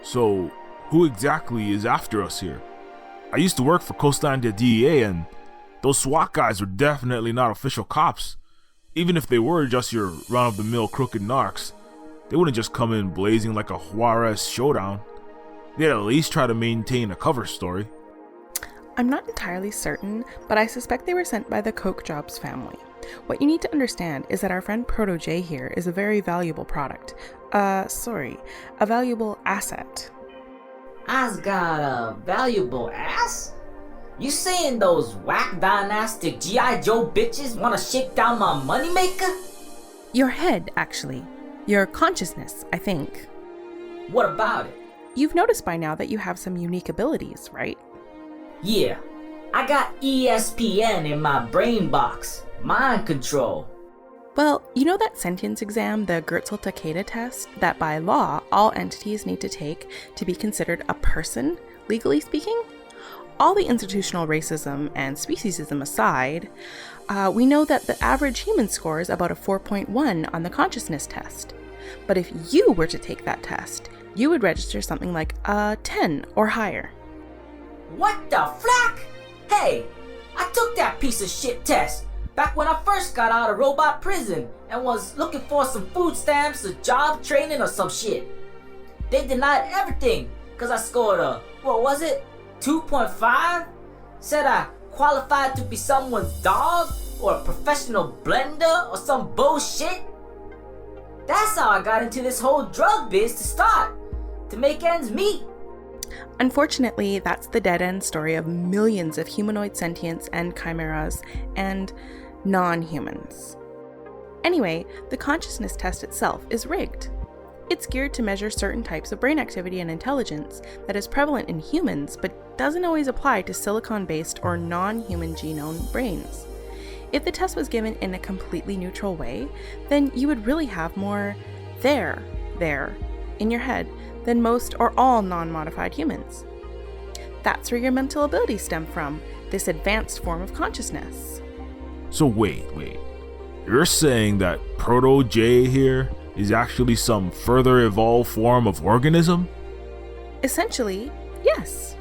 So, who exactly is after us here? I used to work for Coastlandia DEA, and those SWAT guys were definitely not official cops. Even if they were just your run-of-the-mill crooked narcs, they wouldn't just come in blazing like a Juarez showdown. They'd at least try to maintain a cover story. I'm not entirely certain, but I suspect they were sent by the Coke Jobs family. What you need to understand is that our friend Proto J here is a very valuable product. A valuable asset. I's got a valuable ass? You saying those whack dynastic G.I. Joe bitches wanna shake down my moneymaker? Your head, actually. Your consciousness, I think. What about it? You've noticed by now that you have some unique abilities, right? Yeah, I got ESPN in my brain box. Mind control. Well, you know that sentience exam, the Gertzel-Takeda test, that by law all entities need to take to be considered a person, legally speaking? All the institutional racism and speciesism aside, we know that the average human scores about a 4.1 on the consciousness test. But if you were to take that test, you would register something like a 10 or higher. What the flack? Hey, I took that piece of shit test back when I first got out of robot prison and was looking for some food stamps or job training or some shit. They denied everything because I scored a, 2.5? Said I qualified to be someone's dog or a professional blender or some bullshit. That's how I got into this whole drug biz to start, to make ends meet. Unfortunately, that's the dead-end story of millions of humanoid sentients and chimeras and non-humans. Anyway, the consciousness test itself is rigged. It's geared to measure certain types of brain activity and intelligence that is prevalent in humans but doesn't always apply to silicon-based or non-human genome brains. If the test was given in a completely neutral way, then you would really have more there in your head than most or all non-modified humans. That's where your mental abilities stem from, this advanced form of consciousness. So wait. You're saying that Proto J here is actually some further evolved form of organism? Essentially, yes.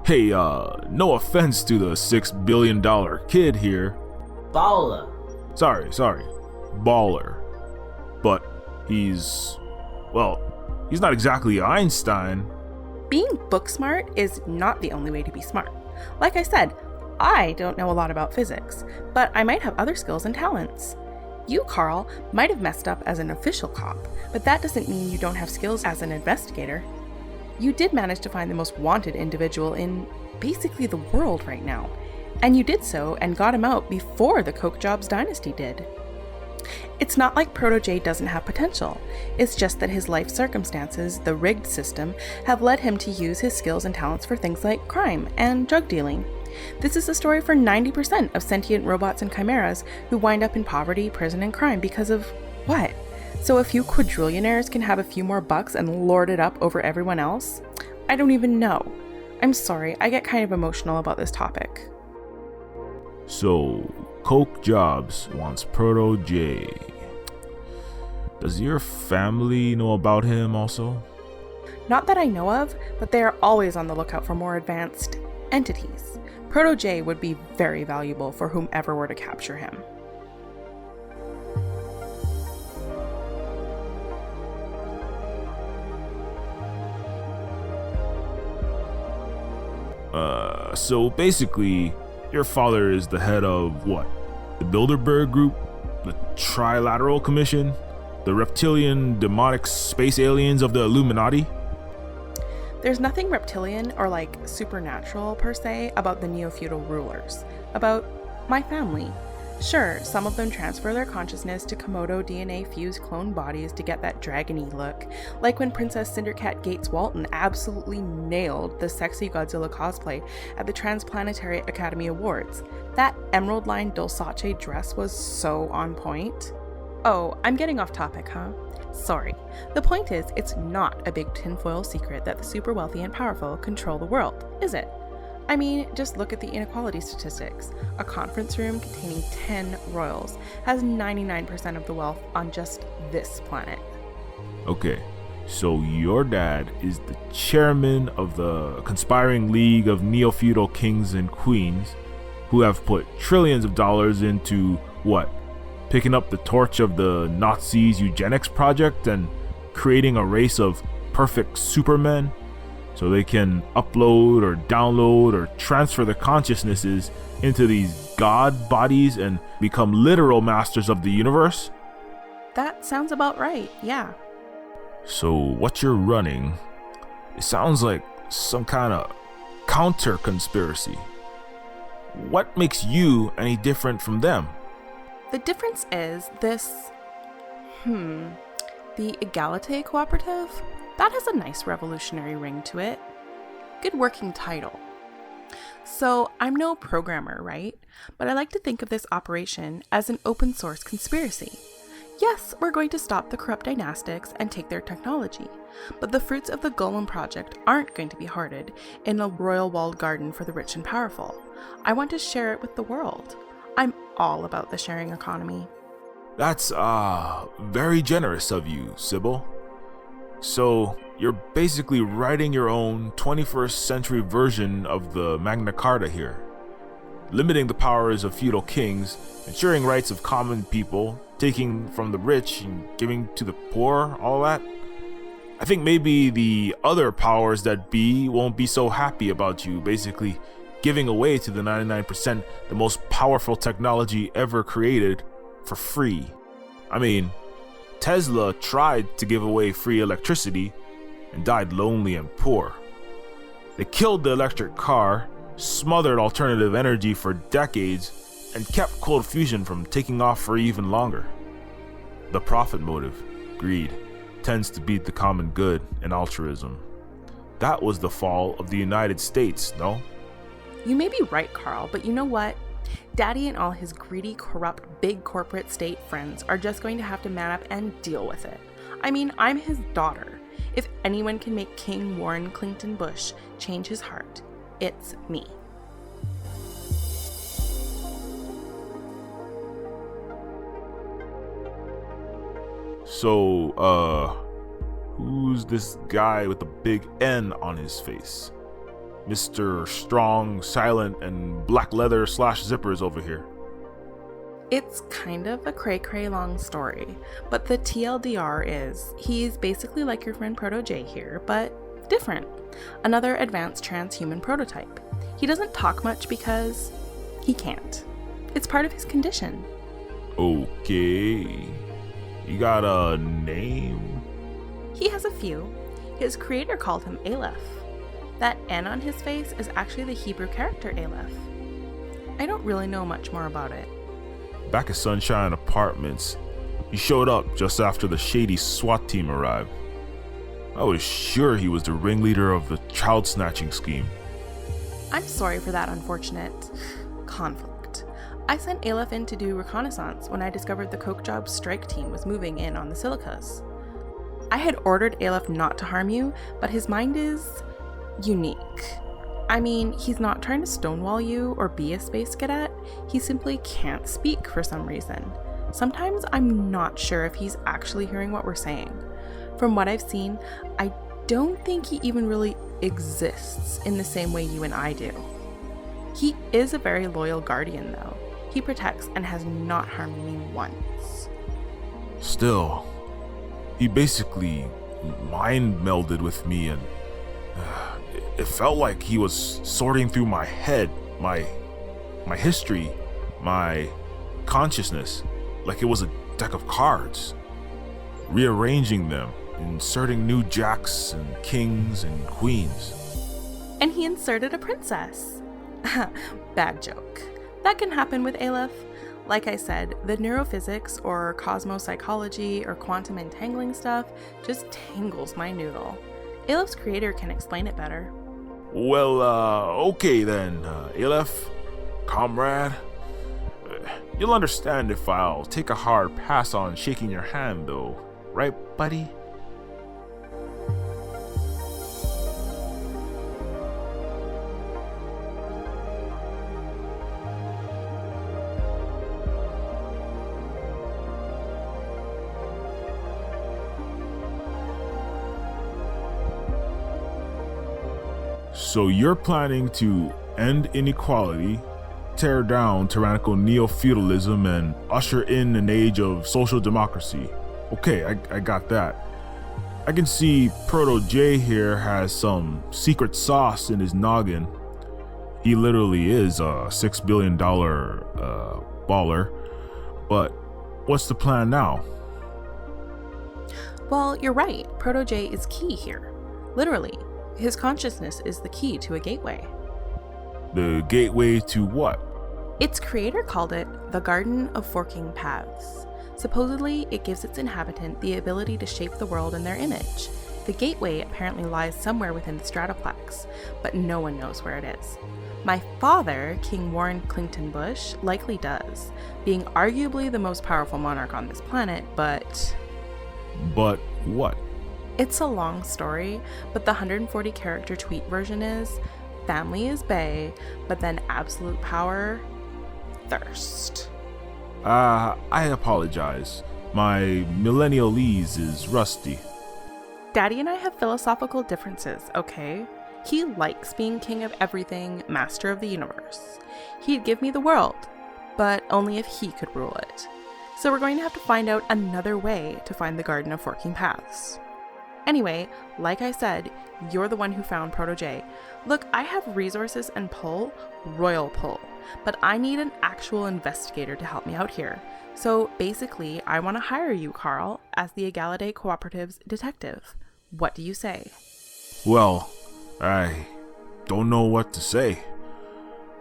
Hey, no offense to the $6 billion kid here. Baller. Sorry, baller. But he's not exactly Einstein. Being book smart is not the only way to be smart. Like I said, I don't know a lot about physics, but I might have other skills and talents. You, Carl, might have messed up as an official cop, but that doesn't mean you don't have skills as an investigator. You did manage to find the most wanted individual in basically the world right now, and you did so and got him out before the Coke Jobs dynasty did. It's not like Proto J doesn't have potential, it's just that his life circumstances, the rigged system, have led him to use his skills and talents for things like crime and drug dealing. This is the story for 90% of sentient robots and chimeras who wind up in poverty, prison, and crime because of what? So a few quadrillionaires can have a few more bucks and lord it up over everyone else? I don't even know. I'm sorry, I get kind of emotional about this topic. So, Coke Jobs wants Proto J. Does your family know about him also? Not that I know of, but they are always on the lookout for more advanced entities. Proto J would be very valuable for whomever were to capture him. So basically, your father is the head of what? The Bilderberg Group? The Trilateral Commission? The reptilian, demonic space aliens of the Illuminati? There's nothing reptilian or supernatural per se about the Neofeudal rulers, about my family. Sure, some of them transfer their consciousness to Komodo DNA-fused clone bodies to get that dragon-y look, like when Princess Cindercat Gates Walton absolutely nailed the sexy Godzilla cosplay at the Transplanetary Academy Awards. That emerald-lined Dulce dress was so on point. Oh, I'm getting off topic, huh? Sorry. The point is, it's not a big tinfoil secret that the super wealthy and powerful control the world, is it? I mean, just look at the inequality statistics. A conference room containing 10 royals has 99% of the wealth on just this planet. Okay, so your dad is the chairman of the conspiring league of neo-feudal kings and queens who have put trillions of dollars into what? Picking up the torch of the Nazis' eugenics project and creating a race of perfect supermen so they can upload or download or transfer their consciousnesses into these god bodies and become literal masters of the universe? That sounds about right, yeah. So what you're running, it sounds like some kind of counter conspiracy. What makes you any different from them? The difference is this, the Egalite Cooperative, that has a nice revolutionary ring to it. Good working title. So I'm no programmer, right? But I like to think of this operation as an open source conspiracy. Yes, we're going to stop the corrupt dynastics and take their technology, but the fruits of the Golem project aren't going to be hoarded in a royal walled garden for the rich and powerful. I want to share it with the world. I'm all about the sharing economy. That's, very generous of you, Sybil. So, you're basically writing your own 21st century version of the Magna Carta here. Limiting the powers of feudal kings, ensuring rights of common people, taking from the rich and giving to the poor, all that. I think maybe the other powers that be won't be so happy about you basically giving away to the 99% the most powerful technology ever created for free. I mean, Tesla tried to give away free electricity and died lonely and poor. They killed the electric car, smothered alternative energy for decades, and kept cold fusion from taking off for even longer. The profit motive, greed, tends to beat the common good and altruism. That was the fall of the United States, no? You may be right, Carl, but you know what? Daddy and all his greedy, corrupt, big corporate state friends are just going to have to man up and deal with it. I mean, I'm his daughter. If anyone can make King Warren Clinton Bush change his heart, it's me. So, who's this guy with the big N on his face? Mr. Strong, Silent, and Black Leather / Zippers over here. It's kind of a cray-cray long story, but the TLDR is, he's basically like your friend Proto J here, but different. Another advanced transhuman prototype. He doesn't talk much because he can't. It's part of his condition. Okay. You got a name? He has a few. His creator called him Aleph. That N on his face is actually the Hebrew character Aleph. I don't really know much more about it. Back at Sunshine Apartments, he showed up just after the shady SWAT team arrived. I was sure he was the ringleader of the child snatching scheme. I'm sorry for that unfortunate conflict. I sent Aleph in to do reconnaissance when I discovered the Coke Job strike team was moving in on the Silicas. I had ordered Aleph not to harm you, but his mind is unique. I mean, he's not trying to stonewall you or be a space cadet, he simply can't speak for some reason. Sometimes I'm not sure if he's actually hearing what we're saying. From what I've seen, I don't think he even really exists in the same way you and I do. He is a very loyal guardian though. He protects and has not harmed me once. Still, he basically mind melded with me and it felt like he was sorting through my head, my history, my consciousness, like it was a deck of cards, rearranging them, inserting new jacks and kings and queens. And he inserted a princess. Bad joke. That can happen with Aleph. Like I said, the neurophysics or cosmopsychology or quantum entangling stuff just tangles my noodle. Aleph's creator can explain it better. Well, okay then, Aleph, comrade. You'll understand if I'll take a hard pass on shaking your hand though, right, buddy? So you're planning to end inequality, tear down tyrannical neo-feudalism, and usher in an age of social democracy. Okay, I got that. I can see Proto J here has some secret sauce in his noggin. He literally is a $6 billion baller. But what's the plan now? Well, you're right. Proto J is key here. Literally, his consciousness is the key to a gateway. The gateway to what? Its creator called it the Garden of Forking Paths. Supposedly, it gives its inhabitant the ability to shape the world in their image. The gateway apparently lies somewhere within the Stratoplex, but no one knows where it is. My father, King Warren Clinton Bush, likely does, being arguably the most powerful monarch on this planet, but... But what? It's a long story, but the 140 character tweet version is, family is bae, but then absolute power, thirst. I apologize. My millennialese is rusty. Daddy and I have philosophical differences, okay? He likes being king of everything, master of the universe. He'd give me the world, but only if he could rule it. So we're going to have to find out another way to find the Garden of Forking Paths. Anyway, like I said, you're the one who found Proto J. Look, I have resources and pull, royal pull, but I need an actual investigator to help me out here. So basically, I want to hire you, Carl, as the Egalidae Cooperative's detective. What do you say? Well, I don't know what to say.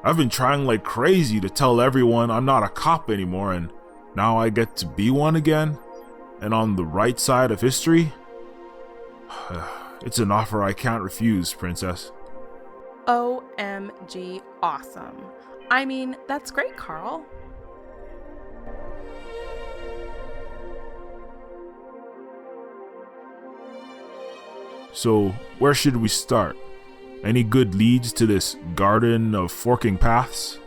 I've been trying like crazy to tell everyone I'm not a cop anymore, and now I get to be one again, and on the right side of history. It's an offer I can't refuse, Princess. OMG awesome. I mean, that's great, Carl. So, where should we start? Any good leads to this Garden of Forking Paths?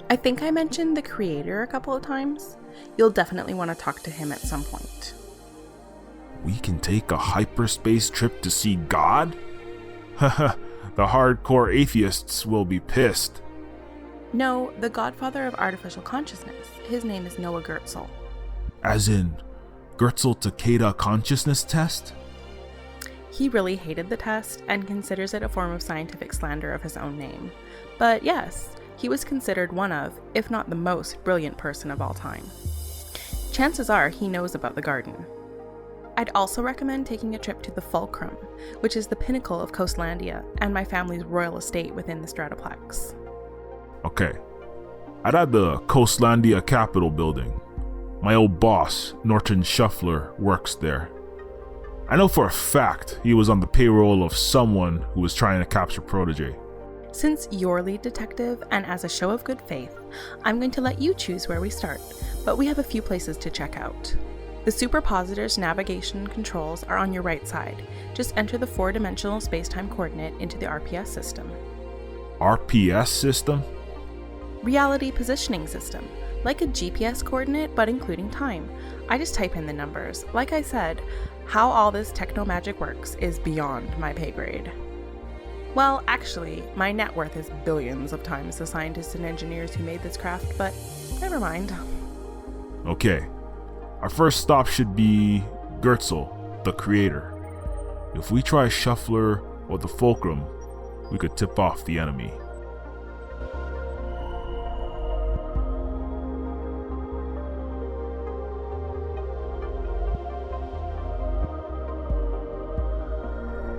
I think I mentioned the creator a couple of times. You'll definitely want to talk to him at some point. We can take a hyperspace trip to see God? Haha, the hardcore atheists will be pissed. No, the godfather of artificial consciousness. His name is Noah Gertzel. As in, Gertzel Takeda consciousness test? He really hated the test and considers it a form of scientific slander of his own name. But yes, he was considered one of, if not the most brilliant person of all time. Chances are he knows about the garden. I'd also recommend taking a trip to the Fulcrum, which is the pinnacle of Coastlandia and my family's royal estate within the Stratoplex. Okay. I'd add the Coastlandia Capitol building. My old boss, Norton Shuffler, works there. I know for a fact he was on the payroll of someone who was trying to capture Proto J. Since you're lead detective, and as a show of good faith, I'm going to let you choose where we start, but we have a few places to check out. The Superpositor's navigation controls are on your right side. Just enter the 4-dimensional spacetime coordinate into the RPS system. RPS system? Reality Positioning System. Like a GPS coordinate, but including time. I just type in the numbers. Like I said, how all this techno magic works is beyond my pay grade. Well, actually, my net worth is billions of times the scientists and engineers who made this craft, but never mind. Okay. Our first stop should be Gertzel, the creator. If we try Shuffler or the Fulcrum, we could tip off the enemy.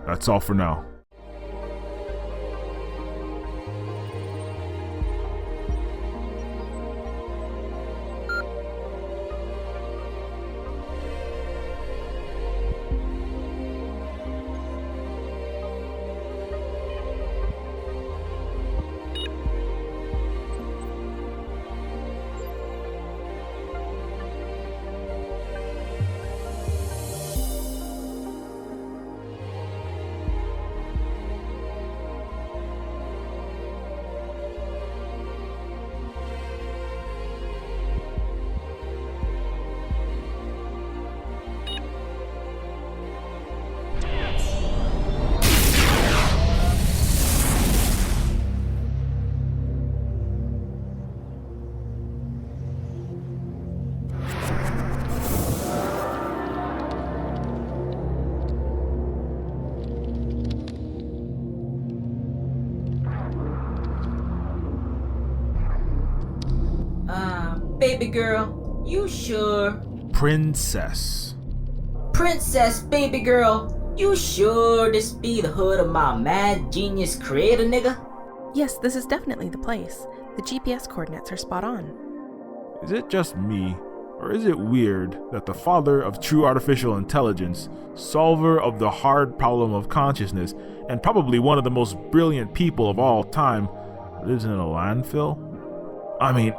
That's all for now. baby girl, you sure? Princess. Princess, baby girl, you sure this be the hood of my mad genius creator nigga? Yes, this is definitely the place. The GPS coordinates are spot on. Is it just me, or is it weird that the father of true artificial intelligence, solver of the hard problem of consciousness, and probably one of the most brilliant people of all time, lives in a landfill? I mean,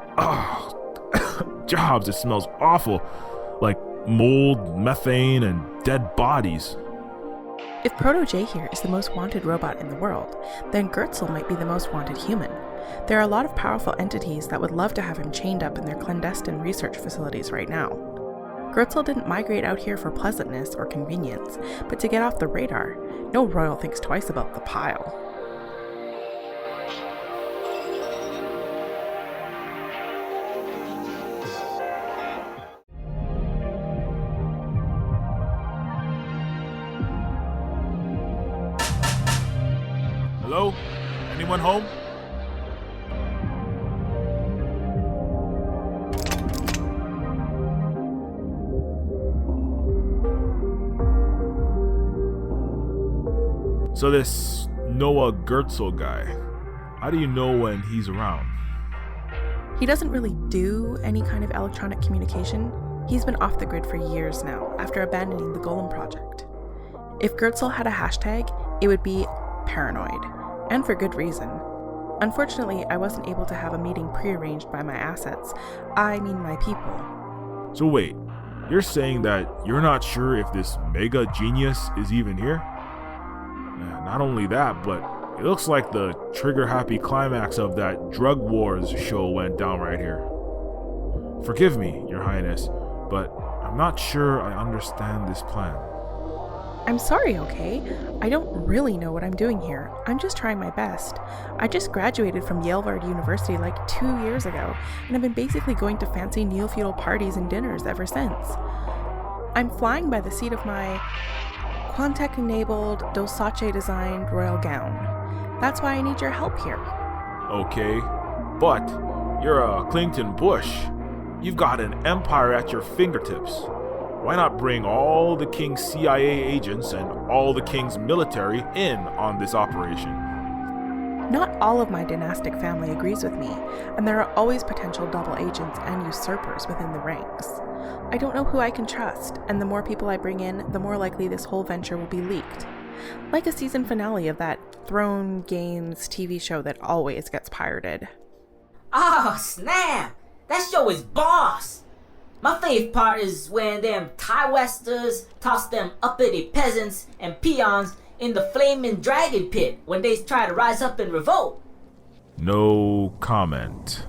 Jobs, it smells awful. Like mold, methane, and dead bodies. If Proto J here is the most wanted robot in the world, then Gertzel might be the most wanted human. There are a lot of powerful entities that would love to have him chained up in their clandestine research facilities right now. Gertzel didn't migrate out here for pleasantness or convenience, but to get off the radar. No royal thinks twice about the pile. Hello? Anyone home? So this Noah Gertzel guy, how do you know when he's around? He doesn't really do any kind of electronic communication. He's been off the grid for years now, after abandoning the Golem project. If Gertzel had a hashtag, it would be paranoid, and for good reason. Unfortunately, I wasn't able to have a meeting prearranged by my assets. I mean my people. So wait, you're saying that you're not sure if this mega genius is even here? Not only that, but it looks like the trigger-happy climax of that Drug Wars show went down right here. Forgive me, Your Highness, but I'm not sure I understand this plan. I'm sorry, okay? I don't really know what I'm doing here. I'm just trying my best. I just graduated from Yalevard University like 2 years ago, and I've been basically going to fancy Neofeudal parties and dinners ever since. I'm flying by the seat of my Quantec-enabled, Dulcace-designed royal gown. That's why I need your help here. Okay, but you're a Clington Bush. You've got an empire at your fingertips. Why not bring all the king's CIA agents and all the king's military in on this operation? Not all of my dynastic family agrees with me, and there are always potential double agents and usurpers within the ranks. I don't know who I can trust, and the more people I bring in, the more likely this whole venture will be leaked. Like a season finale of that Throne Games TV show that always gets pirated. Oh, snap! That show is boss! My favorite part is when them Thai Westers toss them uppity peasants and peons in the flaming dragon pit when they try to rise up and revolt. No comment.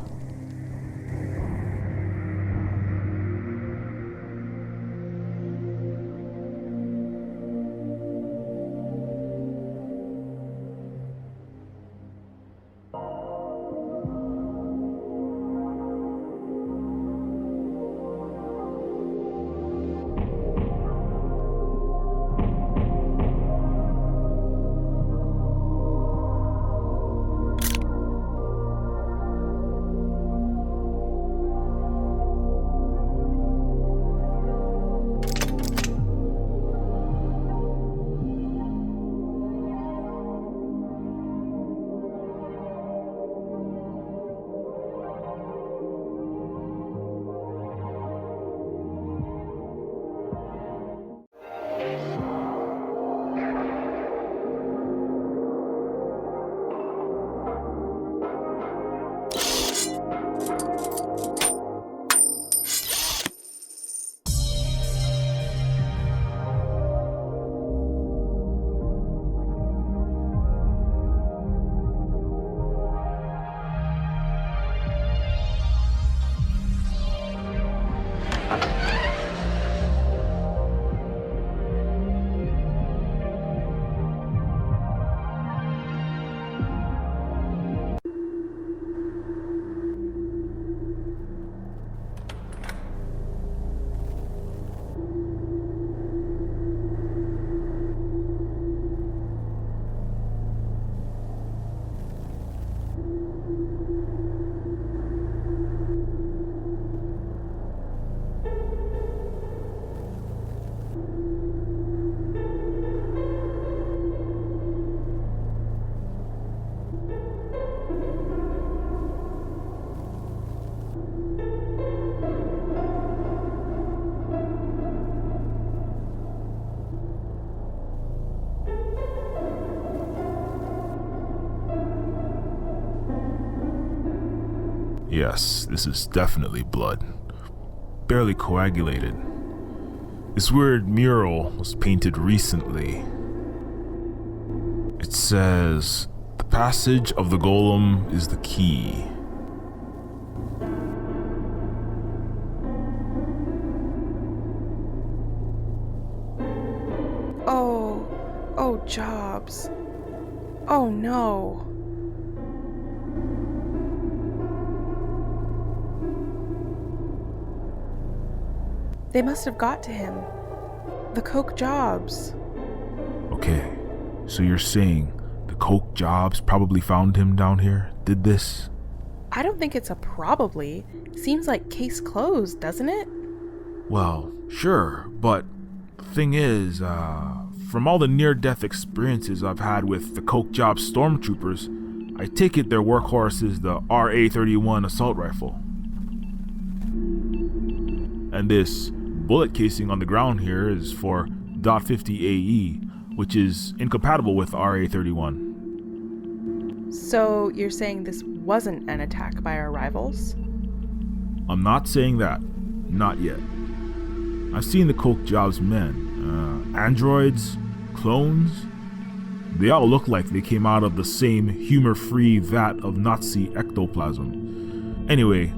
Yes, this is definitely blood. Barely coagulated. This weird mural was painted recently. It says, "The passage of the golem is the key." Oh, Jobs. Oh no. They must have got to him. The Coke Jobs. Okay, so you're saying the Coke Jobs probably found him down here, did this? I don't think it's a probably. Seems like case closed, doesn't it? Well, sure, but the thing is, from all the near-death experiences I've had with the Coke Jobs stormtroopers, I take it their workhorse is the RA-31 assault rifle. And this bullet casing on the ground here is for .50 AE, which is incompatible with RA-31. So you're saying this wasn't an attack by our rivals? I'm not saying that. Not yet. I've seen the Coke Jobs men. Androids, clones. They all look like they came out of the same humor-free vat of Nazi ectoplasm. Anyway,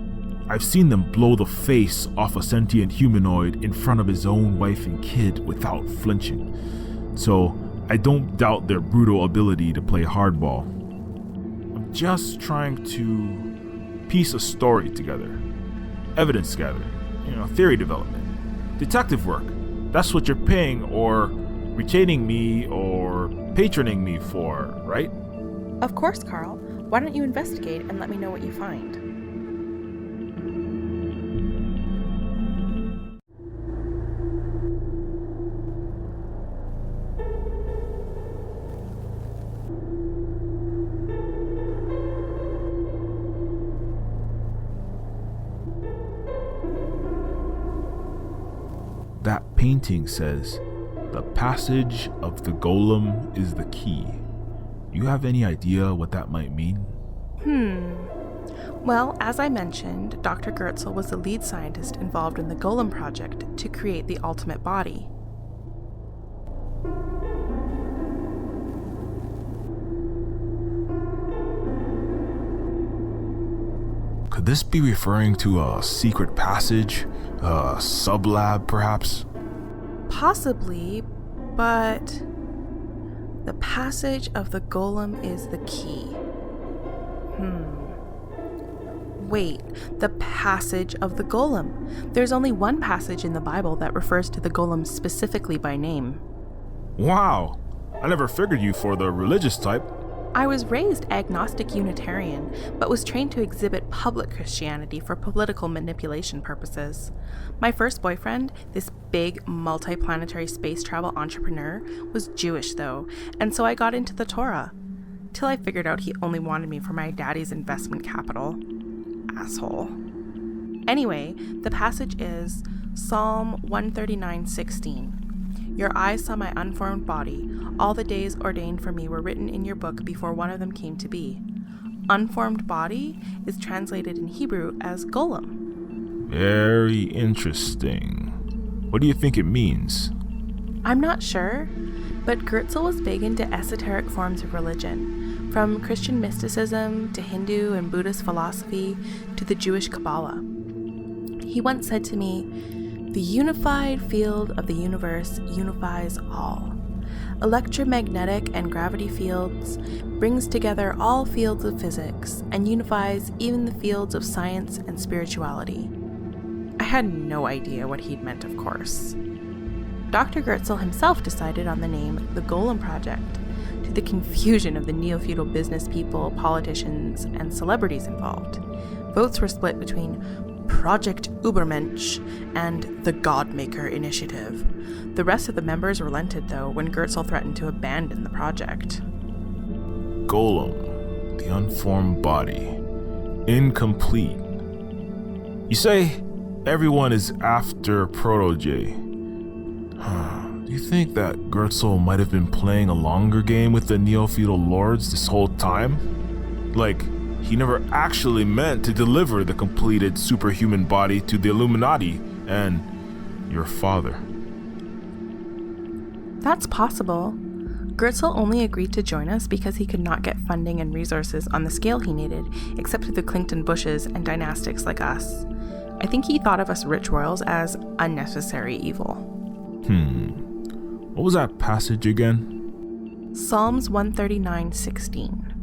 I've seen them blow the face off a sentient humanoid in front of his own wife and kid without flinching. So I don't doubt their brutal ability to play hardball. I'm just trying to piece a story together. Evidence gathering, theory development, detective work. That's what you're paying or retaining me or patroning me for, right? Of course, Carl. Why don't you investigate and let me know what you find? That painting says, "The passage of the golem is the key." You have any idea what that might mean? Well, as I mentioned, Dr. Gertzel was the lead scientist involved in the Golem project to create the ultimate body. Could this be referring to a secret passage? A sublab, perhaps? Possibly, but the passage of the golem is the key. Wait, the passage of the golem. There's only one passage in the Bible that refers to the golem specifically by name. Wow, I never figured you for the religious type. I was raised agnostic Unitarian, but was trained to exhibit public Christianity for political manipulation purposes. My first boyfriend, this big multi-planetary space travel entrepreneur, was Jewish though, and so I got into the Torah. Till I figured out he only wanted me for my daddy's investment capital. Asshole. Anyway, the passage is Psalm 139:16. Your eyes saw my unformed body. All the days ordained for me were written in your book before one of them came to be. Unformed body is translated in Hebrew as golem. Very interesting. What do you think it means? I'm not sure, but Gertzel was big into esoteric forms of religion, from Christian mysticism to Hindu and Buddhist philosophy to the Jewish Kabbalah. He once said to me, "The unified field of the universe unifies all. Electromagnetic and gravity fields brings together all fields of physics and unifies even the fields of science and spirituality." I had no idea what he'd meant, of course. Dr. Gertzel himself decided on the name The Golem Project, to the confusion of the neo-feudal business people, politicians, and celebrities involved. Votes were split between Project Ubermensch and the Godmaker Initiative. The rest of the members relented, though, when Gertzel threatened to abandon the project. Golem, the unformed body, incomplete. You say everyone is after Proto-J. Do you think that Gertzel might have been playing a longer game with the neo-feudal lords this whole time? Like, he never actually meant to deliver the completed superhuman body to the Illuminati and your father. That's possible. Gritzel only agreed to join us because he could not get funding and resources on the scale he needed, except through the Clington Bushes and dynastics like us. I think he thought of us rich royals as unnecessary evil. What was that passage again? Psalms 139:16.